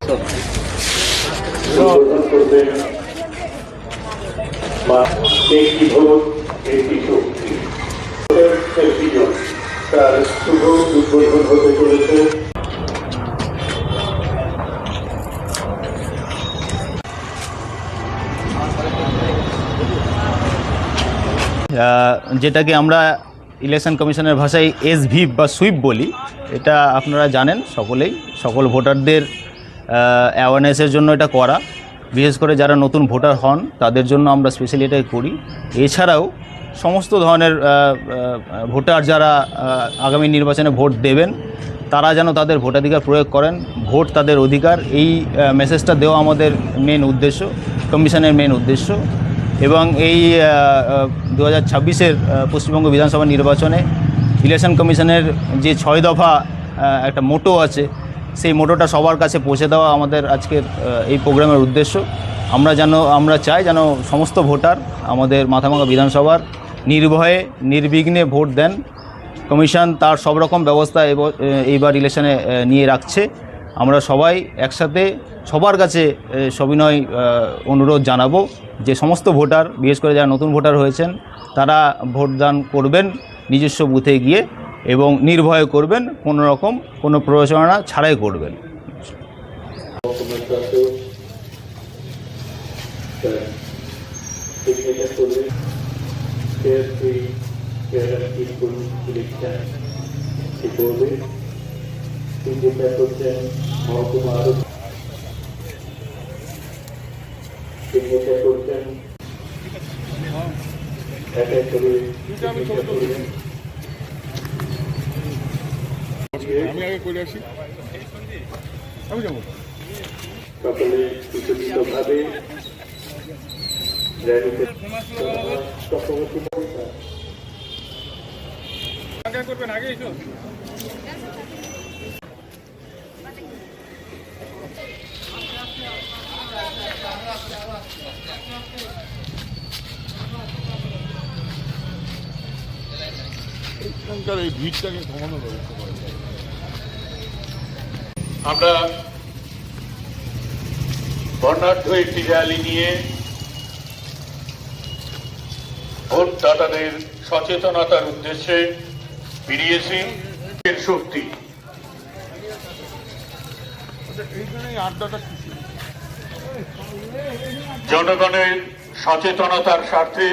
একটি ভোট একটি শক্তি তার শুভ উদ্বোধন হতে চলেছে। যেটাকে আমরা ইলেকশন কমিশনের ভাষায় এসভিপ বা সুইপ বলি, এটা আপনারা জানেন সকলেই। সকল ভোটারদের অ্যাওয়ারনেসের জন্য এটা করা, বিশেষ করে যারা নতুন ভোটার হন তাদের জন্য আমরা স্পেশালি এটা করি। এছাড়াও সমস্ত ধরনের ভোটার যারা আগামী নির্বাচনে ভোট দেবেন তারা যেন তাদের ভোটাধিকার প্রয়োগ করেন। ভোট তাদের অধিকার, এই মেসেজটা দেওয়া আমাদের মেন উদ্দেশ্য, কমিশনের মেন উদ্দেশ্য। এবং এই 2026-এর পশ্চিমবঙ্গ বিধানসভা নির্বাচনে ইলেকশন কমিশনের যে 6 দফা একটা মোটো আছে, সেই মোটোটা সবার কাছে পৌঁছে দেওয়া আমাদের আজকের এই প্রোগ্রামের উদ্দেশ্য। আমরা চাই যেন সমস্ত ভোটার আমাদের মাথাভাঙা বিধানসভার নির্ভয়ে নির্বিঘ্নে ভোট দেন। কমিশন তার সব রকম ব্যবস্থা এইবার ইলেকশনে নিয়ে রাখছে। আমরা সবাই একসাথে সবার কাছে সবিনয় অনুরোধ জানাবো যে সমস্ত ভোটার, বিশেষ করে যারা নতুন ভোটার হয়েছেন, তারা ভোটদান করবেন নিজস্ব বুথে গিয়ে এবং নির্ভয়ে করবেন, কোনো রকম কোনো প্ররোচনা ছাড়াই করবেন। আমি আগে করে আসি, আমি যাবো। সকলে সুচিন্তিতভাবে করবেন আগে এসো। এই ভিড়টাকে কমানোর ব্যবস্থা করা যায়। আমরা বর্ণাঢ্য একটি র্যালি নিয়ে ভোটদাতাদের সচেতনতার উদ্দেশ্যে বেরিয়েছি। শক্তি জনগণের সচেতনতার স্বার্থে